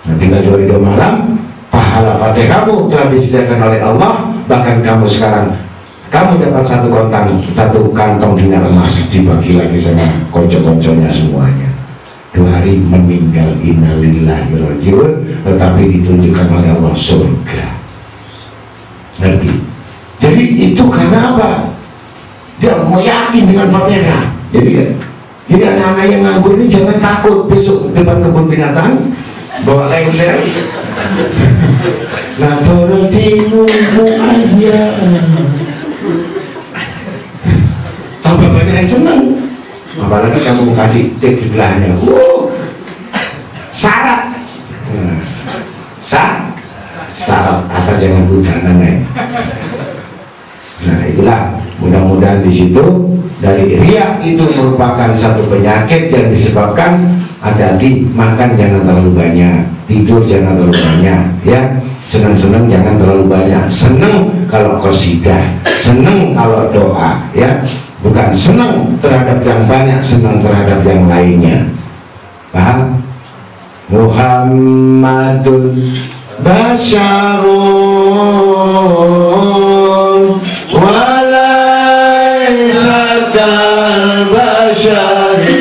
Nah, tinggal 2 hari 2 malam, pahala Fatihahmu telah disediakan oleh Allah. Bahkan kamu sekarang, kamu dapat satu kantong dinar emas, dibagi lagi sama konco-konconya semuanya. 2 hari meninggal, innalillahi wa inna ilaihi raji'un, tetapi ditunjukkan oleh Allah surga. Ngerti? Jadi itu karena apa? Dia mau yakin dengan Fatihah. Jadi anak-anak yang nganggur ini jangan takut besok depan kebun binatang bawa lengser. Nah tertimu aja. Tambah banyak yang seneng. Apalagi kamu kasih tip di belahnya. Syarat. Syarat asal jangan hudanan ya. Nah itulah, mudah-mudahan di situ dari riya itu merupakan satu penyakit yang disebabkan hati-hati, makan jangan terlalu banyak, tidur jangan terlalu banyak, ya senang-senang jangan terlalu banyak. Senang kalau qasidah, senang kalau doa, ya bukan senang terhadap yang banyak, senang terhadap yang lainnya. Paham? Muhammadun basyarun walaysa kal basyari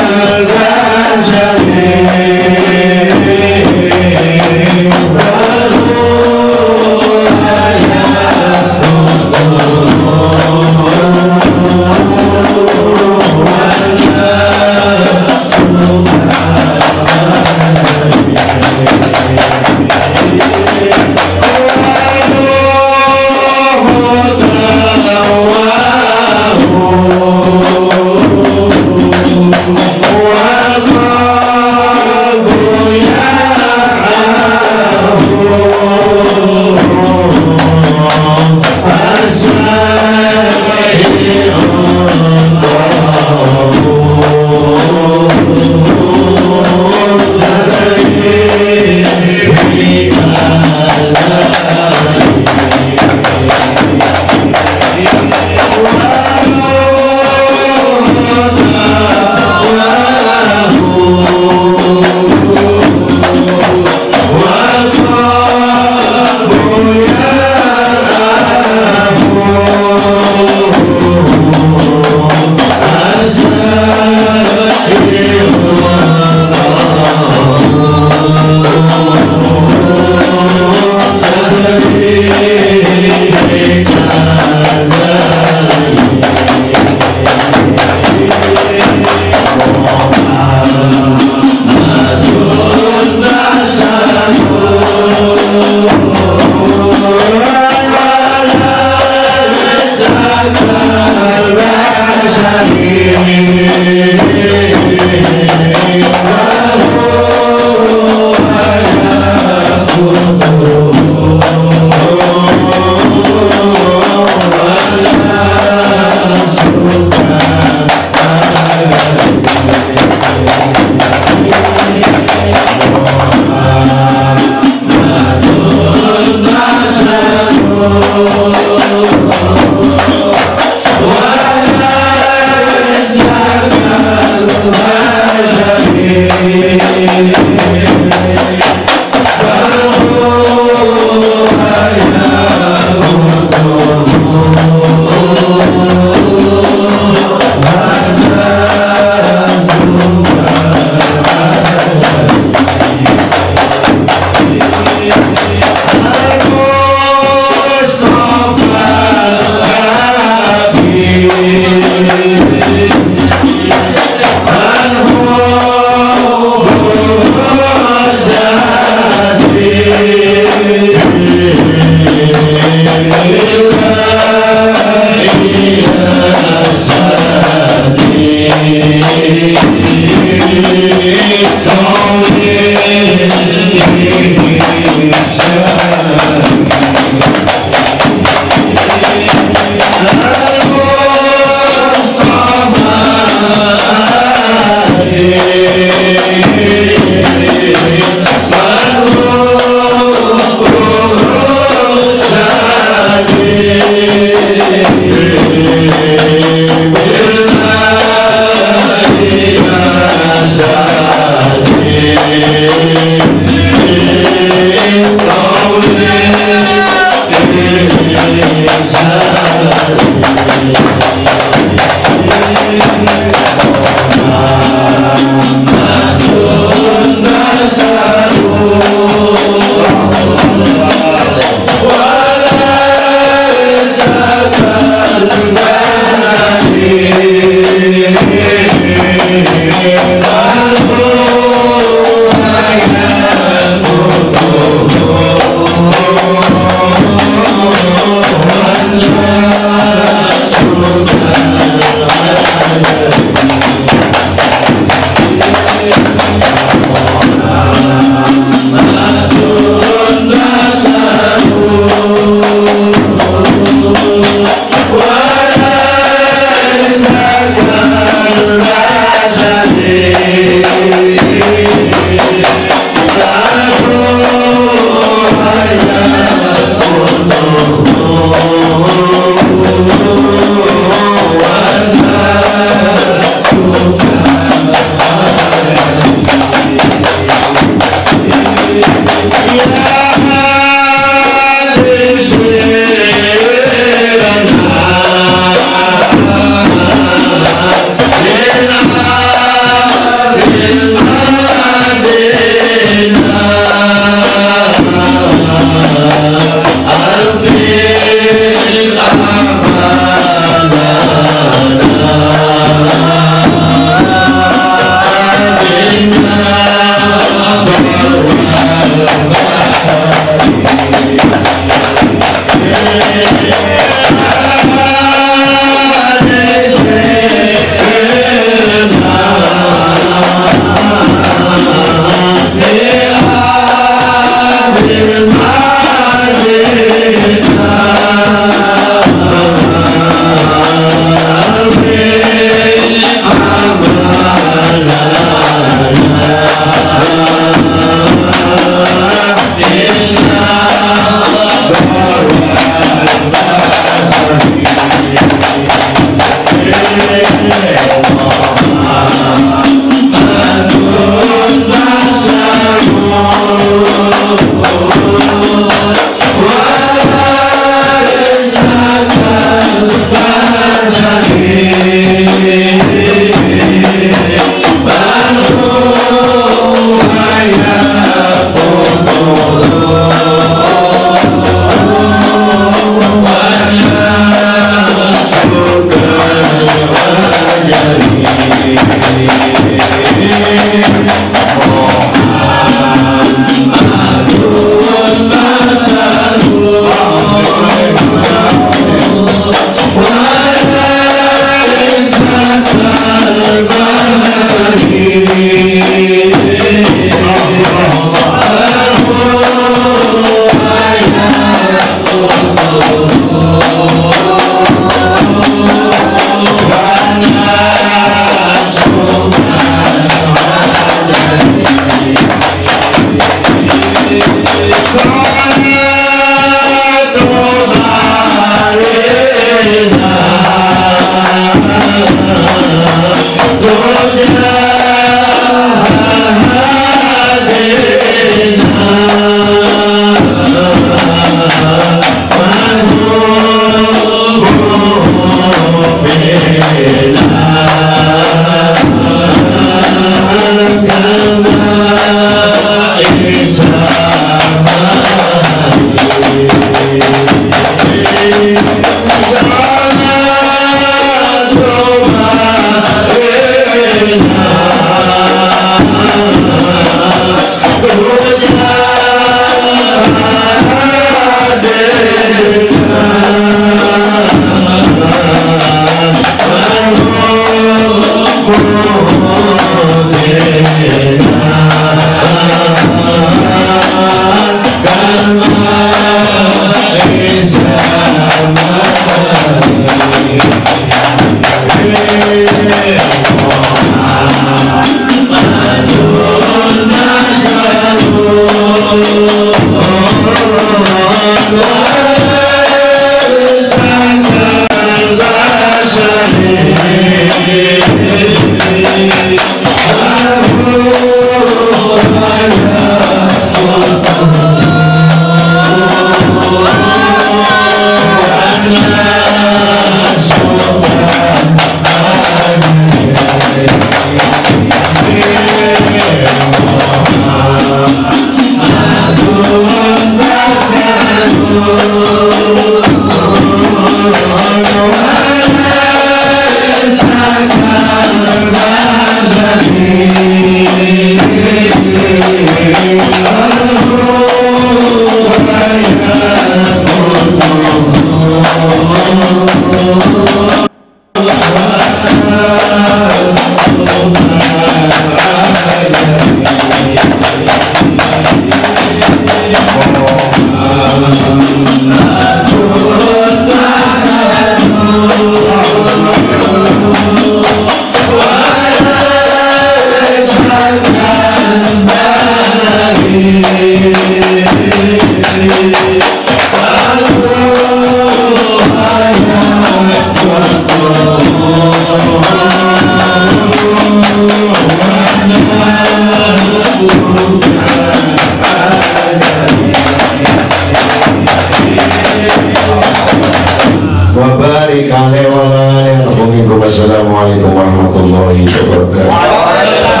Wabarik alaihi wa ala alihi. Assalamualaikum warahmatullahi wabarakatuh.